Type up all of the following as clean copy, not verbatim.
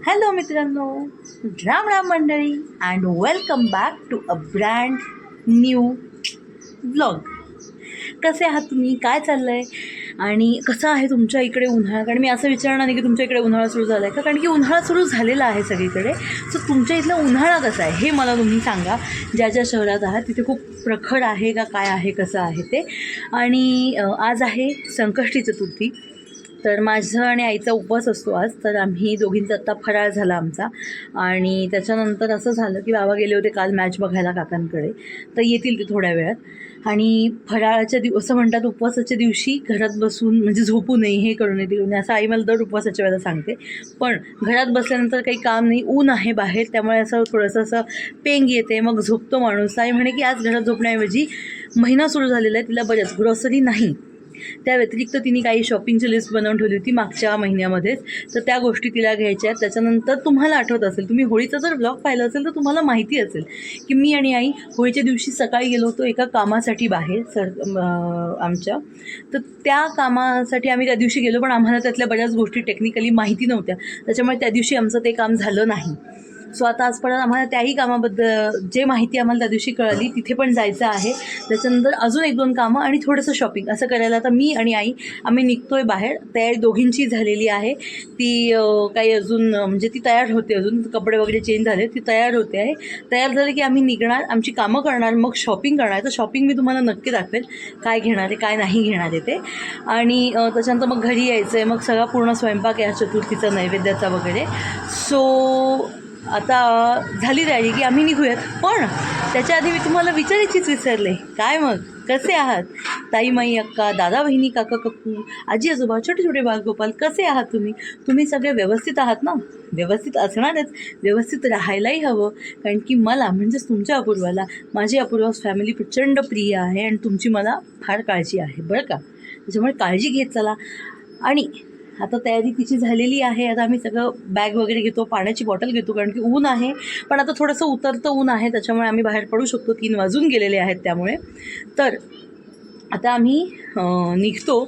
Hello मित्रांनो, राम राम मंडळी and welcome back to a brand new vlog. कसे आहात तुम्ही? काय चाललं आहे? आणि कसं आहे तुमच्या इकडे उन्हाळा? कारण मी असं विचारणार नाही की तुमच्या इकडे उन्हाळा सुरू झाला आहे का, कारण की उन्हाळा सुरू झालेला आहे सगळीकडे. सो तुमच्या इथला उन्हाळा कसा आहे हे मला तुम्ही सांगा. ज्या ज्या शहरात आहात तिथे खूप प्रखर आहे का, काय आहे, कसं आहे ते. आणि आज आहे संकष्टी चतुर्थी. तर माझं आणि आईचा उपवास असतो आज. तर आम्ही दोघींचा आत्ता फराळ झाला आमचा. आणि त्याच्यानंतर असं झालं की बाबा गेले होते काल मॅच बघायला काकांकडे, तर येतील ते थोड्या वेळात. आणि फराळाच्या असं म्हणतात उपवासाच्या दिवशी घरात बसून म्हणजे झोपू नये, हे करू नये, ते असं आई मला दर उपवासाच्या वेळेला सांगते. पण घरात बसल्यानंतर काही काम नाही, ऊन आहे बाहेर, त्यामुळे असं थोडंसं असं पेंग येते, मग झोपतो माणूस. आई म्हणे की आज घरात झोपण्याऐवजी महिना सुरू झालेला आहे, तिला बऱ्याच ग्रॉसरी नाही, त्या व्यतिरिक्त तिने काही शॉपिंगची लिस्ट बनवून ठेवली होती मागच्या महिन्यामध्येच. तर त्या गोष्टी तिला घ्यायच्या आहेत. त्याच्यानंतर तुम्हाला आठवत असेल, तुम्ही होळीचा जर ब्लॉग पाहिला असेल तर तुम्हाला माहिती असेल की मी आणि आई होळीच्या दिवशी सकाळी गेलो होतो एका कामासाठी बाहेर आमच्या. तर त्या कामासाठी आम्ही त्या दिवशी गेलो, पण आम्हाला त्यातल्या बऱ्याच गोष्टी टेक्निकली माहिती नव्हत्या, त्याच्यामुळे त्या दिवशी आमचं ते काम झालं नाही. सो आता आजपर्यंत आम्हाला त्याही कामाबद्दल जे माहिती आम्हाला त्या दिवशी कळली तिथे पण जायचं आहे. त्याच्यानंतर अजून एक दोन कामं आणि थोडंसं शॉपिंग असं करायला आता मी आणि आई आम्ही निघतो आहे बाहेर. तयारी दोघींची झालेली आहे. ती काही अजून म्हणजे ती तयार होते, अजून कपडे वगैरे चेंज झाले, ती तयार होते आहे. तयार झाले की आम्ही निघणार, आमची कामं करणार, मग शॉपिंग करणार. तर शॉपिंग मी तुम्हाला नक्की दाखवेल, काय घेणार आहे काय नाही घेणार आहे ते. आणि त्याच्यानंतर मग घरी यायचं आहे, मग सगळा पूर्ण स्वयंपाक या चतुर्थीचा नैवेद्याचा वगैरे. सो आता झाली तयारी की आम्ही निघूयात. पण त्याच्या आधी मी तुम्हाला विचारायचीच विसरले, काय मग कसे आहात ताई, माई, अक्का, दादा, बहिणी, काका, काकू, आजी, आजोबा, छोटे छोटे बालगोपाल, कसे आहात तुम्ही? तुम्ही सगळे व्यवस्थित आहात ना? व्यवस्थित असणारच, व्यवस्थित राहायलाही हवं, कारण की मला म्हणजेच तुमच्या अपूर्वाला माझी अपूर्वास फॅमिली प्रचंड प्रिय आहे आणि तुमची मला फार काळजी आहे बरं का. त्याच्यामुळे काळजी घेत चला. आणि आता तयारी तिची झालेली आहे. आता आम्ही सगळं बॅग वगैरे घेतो, पाण्याची बॉटल घेतो, कारण की ऊन आहे. पण आता थोडंसं उतरतं ऊन आहे, त्याच्यामुळे आम्ही बाहेर पडू शकतो, 3 वाजून गेलेले आहेत त्यामुळे. तर आता आम्ही निघतो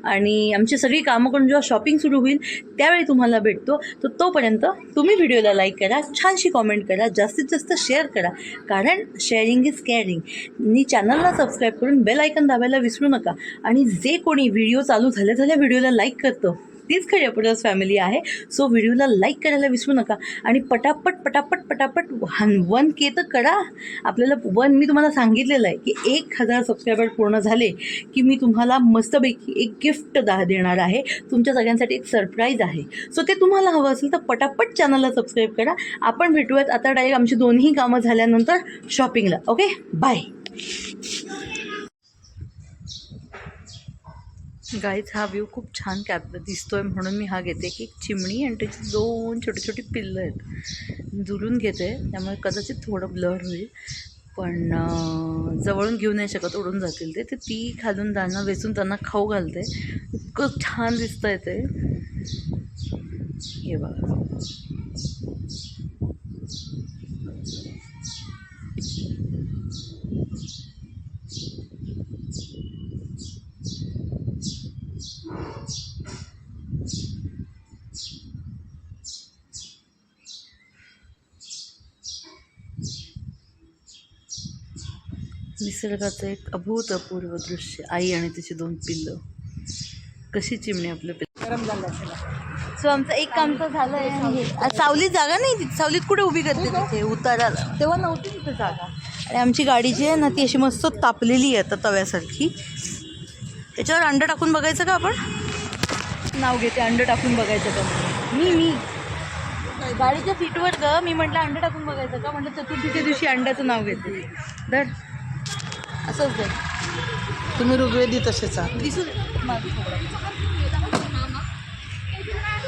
आणि आमची सगळी कामं करून जेव्हा शॉपिंग सुरू होईल त्यावेळी तुम्हाला भेटतो. तर तोपर्यंत तुम्ही व्हिडिओला लाईक करा, छानशी कॉमेंट करा, जास्तीत जास्त शेअर करा, कारण शेअरिंग इज केअरिंग. आणि चॅनलला सबस्क्राईब करून बेल आयकन दाबायला विसरू नका. आणि जे कोणी व्हिडिओ चालू झाल्या व्हिडिओला लाईक करतं तीच खरी अपूर्वास फॅमिली आहे. सो व्हिडिओला लाईक करायला विसरू नका. आणि पटापट पटापट पटापट 1K तर करा आपल्याला. मी तुम्हाला सांगितलेलं आहे की 1000 सबस्क्रायबर पूर्ण झाले की मी तुम्हाला मस्तपैकी एक गिफ्ट देणार आहे. तुमच्या सगळ्यांसाठी एक सरप्राईज आहे. सो ते तुम्हाला हवं असेल तर पटापट चॅनलला सबस्क्राईब करा. आपण भेटूयात आता डायरेक्ट आमची दोन्ही कामं झाल्यानंतर शॉपिंगला. Okay, bye guys. हा व्ह्यू खूप छान दिसतोय म्हणून मी हा घेते की एक चिमणी आणि त्याची 2 छोटी छोटी पिल्लं आहेत. दुरून घेते, त्यामुळे कदाचित थोडं ब्लर होईल, पण जवळून घेऊ नाही शकत, उडून जातील ते. ती खालून दाणं वेचून त्यांना खाऊ घालते. इतकं छान दिसतंय ते, हे बघा. निसर्गाचं एक अभूतपूर्व दृश्य. आई आणि तिची 2 पिल्लं, कशी चिमणी आपलं पिल्लं. गरम झालं असेल. सो आमचं एक काम तर झालं आहे. सावलीत जागा नाही, तिथे सावलीत कुठे उभी करते, तिथे उताराला तेव्हा नव्हती तिथे जागा. आणि आमची गाडी जी आहे ना ती अशी मस्त तापलेली आहे आता तव्यासारखी. त्याच्यावर अंडं टाकून बघायचं का आपण? नाव घेते, अंडं टाकून बघायचं का? मी गाडीच्या सीटवर ग, मी म्हटलं अंडं टाकून बघायचं का, म्हटलं चतुर्थीच्या दिवशी अंड्याचं नाव घेते. धर असंच दे तुम्ही ऋग्वेदी तसेच आहात. दिसू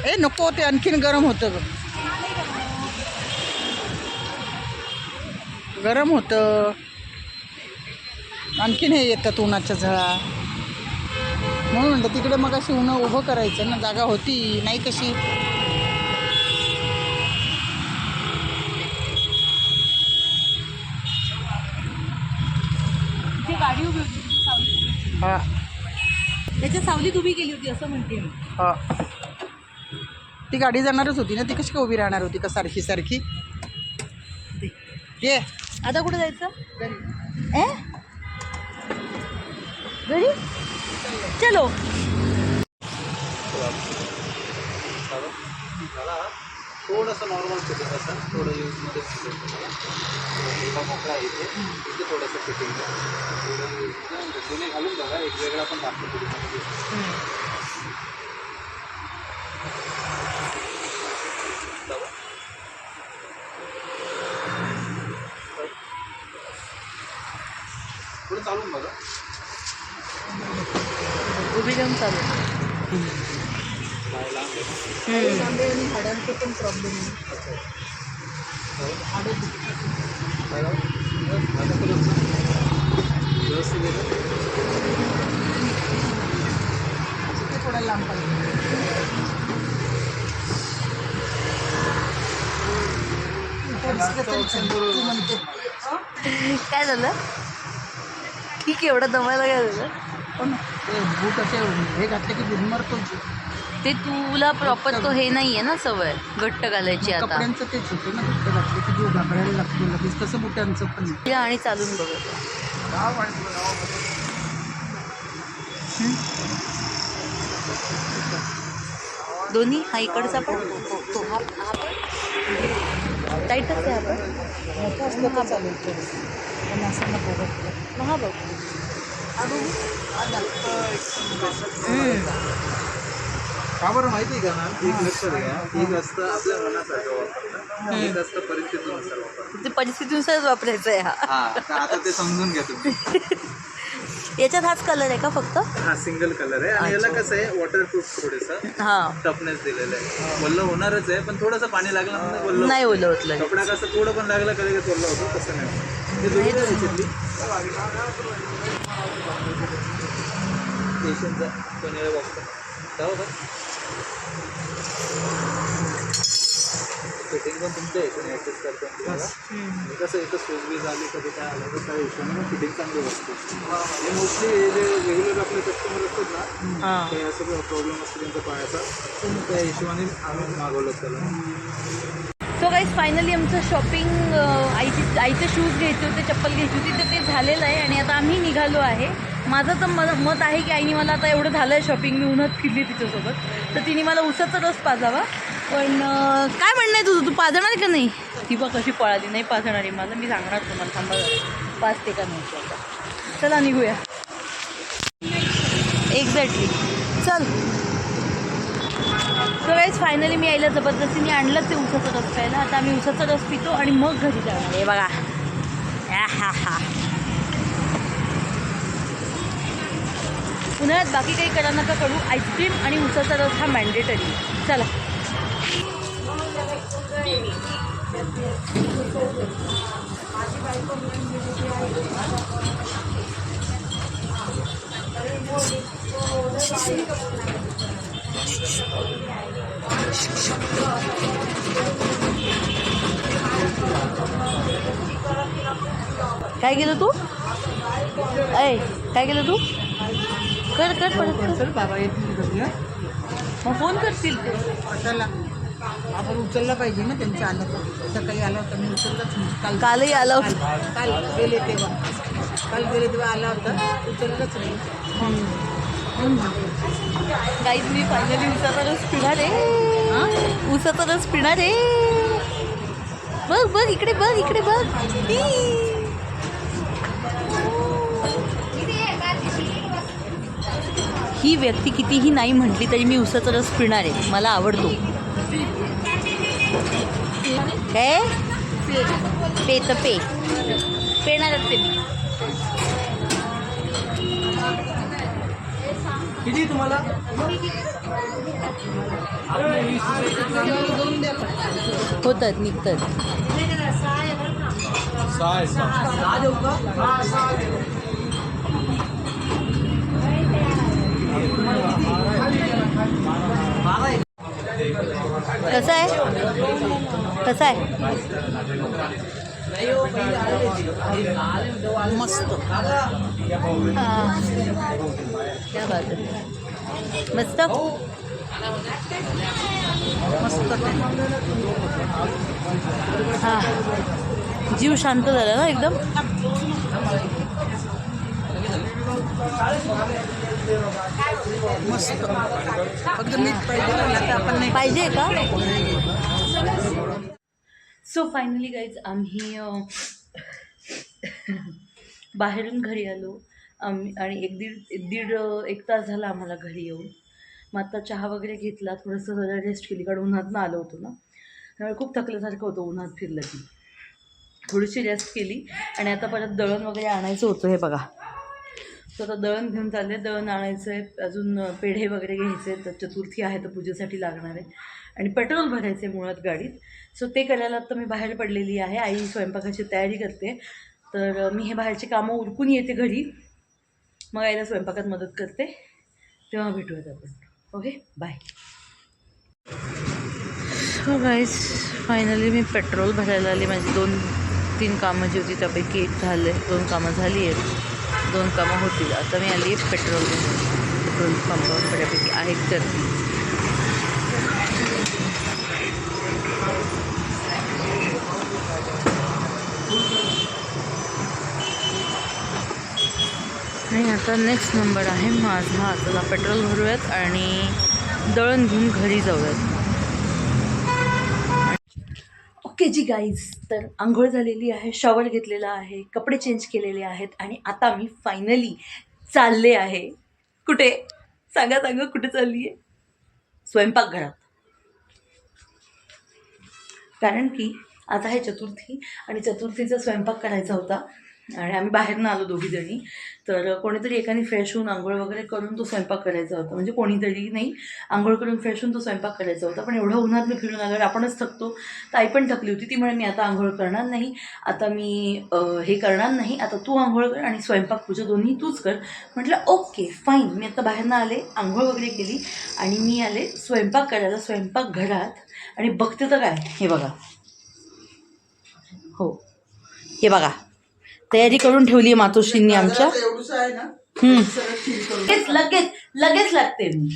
ए नको, ते आणखीन गरम होतं ग, गरम होतं आणखीन. हे येतात उन्हाच्या झळा, म्हणून म्हणलं तिकडे मग अशी उन्हा उभं करायचं ना, जागा होती नाही कशी. गाडी उभी होती, हां त्याच्या सावलीत उभी केली होती असं म्हणते मी. हां ती गाडी जाणारच होती ना, ती कशी काय उभी राहणार होती का सारखी सारखी? ये आता कुठे जायचं? ए घरी चलो. थोडंसं नॉर्मल फिटिंग असं थोडं यूजमध्ये मोकळा मोकळा आहे इथे थोडंसं फिटिंग थोडं यूजमध्ये जुने घालून बघा एक वेगळा पण दाखवतो थोडं चालून बघा. उभी जाऊन चालू. आणि हाडांचे पण प्रॉब्लेम आहे. थोडा लांब पाहिजे. काय झालं? ठीक, एवढं दमायला काय झालं? पण ते बूट असे हे घातले की गुदमरतो. ते तुला प्रॉपर तो हे नाही आहे ना सवय घट्ट घालायची. आता कपड्यांचं तेच होतं ना, घट्ट घातले की जो घाबरायला लागतो लगेच, तसं बुटांचं पण. ये आणि चालून बघत. दोन्ही हा इकडचा पण तो हा पण टाईटच आहे. आपण मोठं असलं तर चालेल थोडं, पण असं नको घातलं. मग हा बघ. का बरं माहिती आहे का मॅम? एक लक्षात घ्या, एक असतं आपल्या मनासारखं वापरणं, एक असतं परिस्थितीनुसार वापरणं. ते परिस्थितीनुसारच वापरायचं आहे. हा आता ते समजून घ्या तुम्ही. याच्यात हाच कलर आहे का फक्त? हा सिंगल कलर आहे आणि याला कसं आहे वॉटरप्रूफ थोडंसं हा टफनेस दिलेलं आहे. वल्ल होणारच आहे पण थोडंसं पाणी लागलं म्हणजे वल्ल नाही ओलवत लगेच. कपडा कसं थोडं पण लागलं कधी कधी वल्ल होतो, तसं नाही. हे दोन्ही याच्यातली पेशंटचा पण बघतो का फिटिंग पण तुमच्या याच्याने ॲडजस्ट करतो तुम्हाला. आणि कसं इथं सोजवी झाली कधी काय आलं तर त्या हिशोबाने फिटिंग चांगली बसते. हे मोस्टली हे जे रेग्युलर आपले कस्टमर असतात ना, ते असं प्रॉब्लेम असतो त्यांच्या पायाचा, त्या हिशोबाने आम्ही मागवलं त्याला. सो गाईज फायनली आमचं शॉपिंग आईचे शूज घ्यायचे होते, चप्पल घ्यायची होती, तर ते झालेलं आहे आणि आता आम्ही निघालो आहे. माझं तर मत आहे की आईने मला आता एवढं झालं आहे शॉपिंग, मी उन्हात फिरली तिच्यासोबत, तर तिने मला उसाचा रस पाजावा. पण काय म्हणणं आहे तुझं? तू पाजणार आहे का नाही? ती बघ कशी पळाली. नाही पाजणार आहे मला, मी सांगणार तुम्हाला, थांबा पाजते का नाही आता. चला निघूया. एक्झॅक्टली चल. सो गाईज फायनली मी आईला जबरदस्तीने आणलं ते उसाचा रस प्यायला. आता आम्ही उसाचा रस पितो आणि मग घरी जाणार आहे. बघा हा उन्हाळ्यात बाकी काही करा नका करू, आईस्क्रीम आणि उसाचा रस हा मॅन्डेटरी. चला काय केलं तू? ऐ काय केलं तू? कर परत चल बाबा येतील, मग फोन करतील ते. कशाला? आपण उचलला पाहिजे ना त्यांचं आलं तर. सकाळी आला होता, मी उचललाच नाही. कालही आला होता. काल गेले तेव्हा आला होता, उचललंच नाही. गाईज मी फायनली उसाचा रस पिणार आहे. उसाचा रस पिणार आहे. बघ इकडे बघ. ही व्यक्ती कितीही नाही म्हटली तरी मी उसाचा रस पिणार आहे, मला आवडतो. काय पेणारच ते मी. किती तुम्हाला? होतात निघतात. कसं आहे? मस्त. क्या बात आहे. मस्त. मस्त हां, जीव शांत झाला ना एकदम. मस्त. फक्त मीठ पाहिजे आता आपण नाही पाहिजे का? सो फायनली गाईज आम्ही बाहेरून घरी आलो आणि एक तास झाला आम्हाला घरी येऊन. मग आता चहा वगैरे घेतला, थोडंसं जरा रेस्ट केली, कारण उन्हातनं आलो होतो ना, त्यामुळे खूप थकल्यासारखं होतं उन्हात फिरलं की. थोडीशी रेस्ट केली आणि आता परत दळण वगैरे आणायचं होतं. हे बघा, तर आता दळण घेऊन चालले, दळण आणायचं आहे, अजून पेढे वगैरे घ्यायचे, तर चतुर्थी आहे तर पूजेसाठी लागणार आहे, आणि पेट्रोल भरायचं आहे मुळात गाडीत. सो ते करायला आता मी बाहेर पडलेली आहे. आई स्वयंपाकाची तयारी करते, तर मी हे बाहेरची कामं उरकून येते घरी, मग आईला स्वयंपाकात मदत करते. तेव्हा भेटूयात आपण. Okay, bye. So guys finally मी पेट्रोल भरायला आली. माझी 2-3 कामं जी होती त्यापैकी एक झालं आहे, 2 कामं झाली आहेत, 2 कामं होतील. आता मी आली पेट्रोल पंपावर, बऱ्यापैकी आहेत गर्दी. आणि आता नेक्स्ट नंबर आहे माझा. चला पेट्रोल भरूयात आणि दळण घेऊन घरी जाऊयात. ओके जी गाईज, तर आंघोळ झालेली आहे, शॉवर घेतलेला आहे, कपडे चेंज केलेले आहेत, आणि आता मी फायनली चालले आहे. कुठे? सांगा कुठे चालली आहे? स्वयंपाकघरात. कारण की आता आहे चतुर्थी, आणि चतुर्थीचा स्वयंपाक करायचा होता, आणि आम्ही बाहेरनं आलो दोघीजणी, तर कोणीतरी एकाने फ्रेश होऊन आंघोळ वगैरे करून तो स्वयंपाक करायचा होता. म्हणजे कोणीतरी नाही, आंघोळ करून फ्रेश होऊन तो स्वयंपाक करायचा होता. पण एवढं उन्हात मी फिरून आल्यावर आपणच थकतो, तर आई पण थकली होती. ती म्हणे मी आता आंघोळ करणार नाही, आता मी हे करणार नाही, आता तू आंघोळ कर आणि स्वयंपाक पूजा दोन्ही तूच कर. म्हटलं ओके फाईन. मी आता बाहेरनं आले, आंघोळ वगैरे केली, आणि मी आले स्वयंपाक करायला स्वयंपाकघरात, आणि बघते तर काय, हे बघा, हो हे बघा, तयारी करून ठेवली आहे मातोश्रींनी आमच्या. लगेच लागते. मी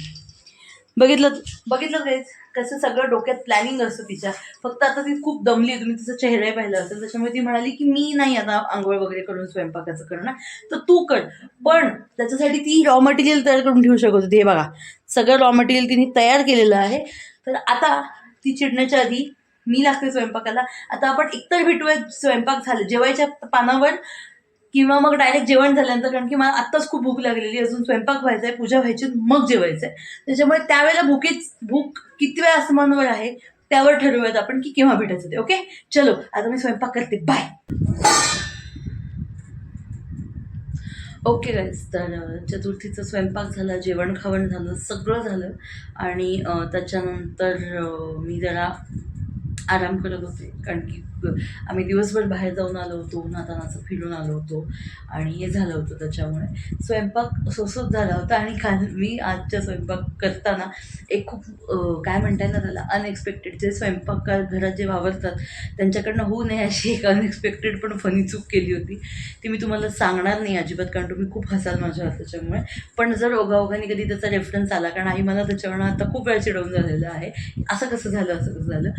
बघितलं तेच कसं सगळं डोक्यात प्लॅनिंग असतं तिच्या. फक्त आता ती खूप दमली आहे, तुम्ही तिचं चेहरा पाहिला असेल, त्याच्यामुळे ती म्हणाली की मी नाही आता आंघोळ वगैरे करून स्वयंपाकाचं करणार, तर तू कर. पण त्याच्यासाठी ती रॉ मटेरियल तयार करून ठेवू शकत होती. हे बघा, सगळं रॉ मटेरियल तिने तयार केलेलं आहे. तर आता ती चिडण्याच्या आधी मी लागते स्वयंपाकाला. आता आपण एकतर भेटूया स्वयंपाक झालं जेवायच्या पानावर, किंवा मग डायरेक्ट जेवण झाल्यानंतर, कारण की मला आत्ताच खूप भूक लागलेली, अजून स्वयंपाक व्हायचा आहे, पूजा व्हायची, मग जेवायचं आहे. त्याच्यामुळे त्यावेळेला भूक किती वेळा आसमानावर आहे त्यावर ठरवूयात आपण की केव्हा भेटायचं ते. ओके, चलो आता मी स्वयंपाक करते, बाय. ओके गाईज, तर चतुर्थीचा स्वयंपाक झाला, जेवण खावण झालं, सगळं झालं, आणि त्याच्यानंतर मी जरा आराम करत होते, कारण की आम्ही दिवसभर बाहेर जाऊन आलो होतो, उन्हातानाचं फिरून आलो होतो, आणि हे झालं होतं, त्याच्यामुळे स्वयंपाक सोसत झाला होता. आणि मी आजच्या स्वयंपाक करताना एक खूप काय म्हणताय ना त्याला, अनएक्सपेक्टेड, जे स्वयंपाक घरात जे वावरतात त्यांच्याकडनं होऊ नये अशी एक अनएक्सपेक्टेड पण फनी चूक केली होती. ती मी तुम्हाला सांगणार नाही अजिबात, कारण तुम्ही खूप हसाल माझ्यावर त्याच्यामुळे. पण जर ओघाओघाने कधी त्याचा रेफरन्स आला, कारण आई मला त्याच्यावर आता खूप वेळा चिडवून झालेलं आहे, असं कसं झालं,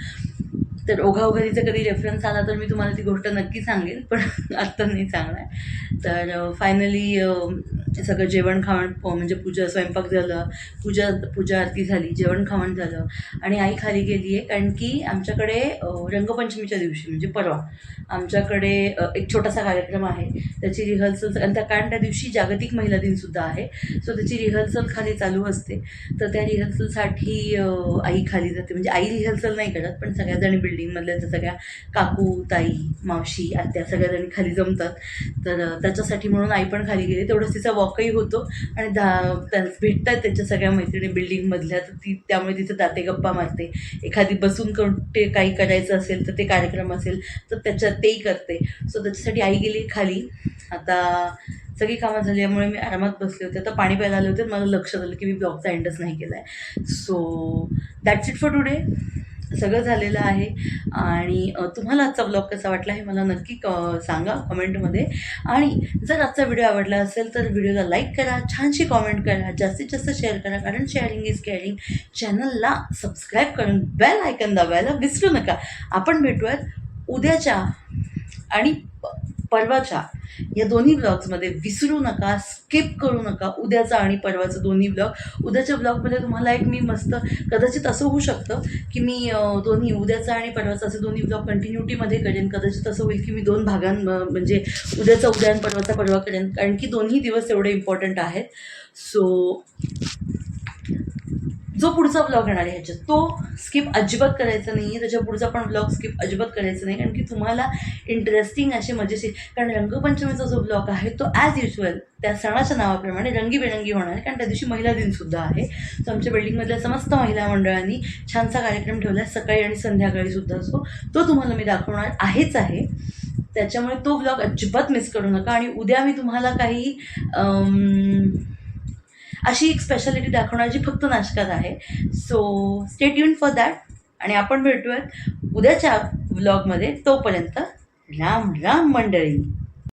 तर ओघाओघानीचा कधी रेफरन्स आला तर मी तुम्हाला ती गोष्ट नक्की सांगेल, पण आत्ता नाही सांगणार. तर फायनली सगळं जेवण खावण, म्हणजे स्वयंपाक झालं, पूजा आरती झाली, जेवण खावण झालं, आणि आई खाली गेली आहे, कारण की आमच्याकडे रंगपंचमीच्या दिवशी म्हणजे परवा आमच्याकडे एक छोटासा कार्यक्रम आहे, त्याची रिहर्सल, आणि कारण त्या दिवशी जागतिक महिला दिनसुद्धा आहे. सो त्याची रिहर्सल खाली चालू असते, तर त्या रिहर्सलसाठी आई खाली जाते. म्हणजे आई रिहर्सल नाही करत, पण सगळ्याजणी बिल्डिंगमधल्या त्या सगळ्या काकू, ताई, मावशी, आत्या सगळ्याजणी खाली जमतात, तर त्याच्यासाठी म्हणून आई पण खाली गेली. तेवढंच तिचा वॉकही होतो, आणि भेटतात त्याच्या सगळ्या मैत्रिणी बिल्डिंगमधल्या, तर ती त्यामुळे तिथं जाते, गप्पा मारते, एखादी बसून ते काही करायचं असेल तर ते कार्यक्रम असेल तर तेही करते. सो त्याच्यासाठी आई गेली खाली. आता सगळी कामं झाल्यामुळे मी आरामात बसले होते. आता पाणी प्यायला आले होते, मला लक्षात आलं की मी ब्लॉगचा एंडच नाही केला आहे. So that's it for today. सगळं झालेलं आहे. आणि तुम्हाला आजचा ब्लॉग कसा वाटला हे मला नक्की सांगा कमेंटमध्ये. आणि जर आजचा व्हिडिओ आवडला असेल तर व्हिडिओला लाईक करा, छानशी कॉमेंट करा, जास्तीत जास्त शेअर करा, कारण शेअरिंग इज केअरिंग. चॅनलला सबस्क्राईब करून बेल आयकन दाबायला विसरू नका. आपण भेटूयात उद्याच्या आणि परवाच्या या दोन्ही ब्लॉग्समध्ये. विसरू नका, स्किप करू नका उद्याचा आणि परवाचा दोन्ही ब्लॉग. उद्याच्या ब्लॉगमध्ये तुम्हाला एक मी मस्त, कदाचित असं होऊ शकतं की मी दोन्ही उद्याचा आणि परवाचा असे दोन्ही ब्लॉग कंटिन्युटीमध्ये करेन. कदाचित असं होईल की मी 2 म्हणजे उद्याचा उद्या आणि परवाचा परवा करेन, कारण की दोन्ही दिवस एवढे इम्पॉर्टंट आहेत. सो जो पुढचा ब्लॉग येणार आहे ह्याच्यात तो स्किप अजिबात करायचा नाही आहे. त्याच्या पुढचा पण ब्लॉग स्किप अजिबात करायचा नाही, कारण की तुम्हाला इंटरेस्टिंग असे मजेशीर, कारण रंगपंचमीचा जो ब्लॉग आहे तो ॲज युजल त्या सणाच्या नावाप्रमाणे रंगीबेरंगी होणार आहे, कारण त्या दिवशी महिला दिनसुद्धा आहे. सो आमच्या बिल्डिंगमधल्या समस्त महिला मंडळांनी छानसा कार्यक्रम ठेवला आहे, सकाळी आणि संध्याकाळीसुद्धा. सो तो तुम्हाला मी दाखवणार आहेच आहे. त्याच्यामुळे तो ब्लॉग अजिबात मिस करू नका. आणि उद्या मी तुम्हाला काही अशी एक स्पेशालिटी दाखवणार जी फक्त नाशकात आहे. So stay tune for that. आणि आपण भेटूयात उद्याच्या व्लॉगमध्ये. तोपर्यंत राम राम मंडळी.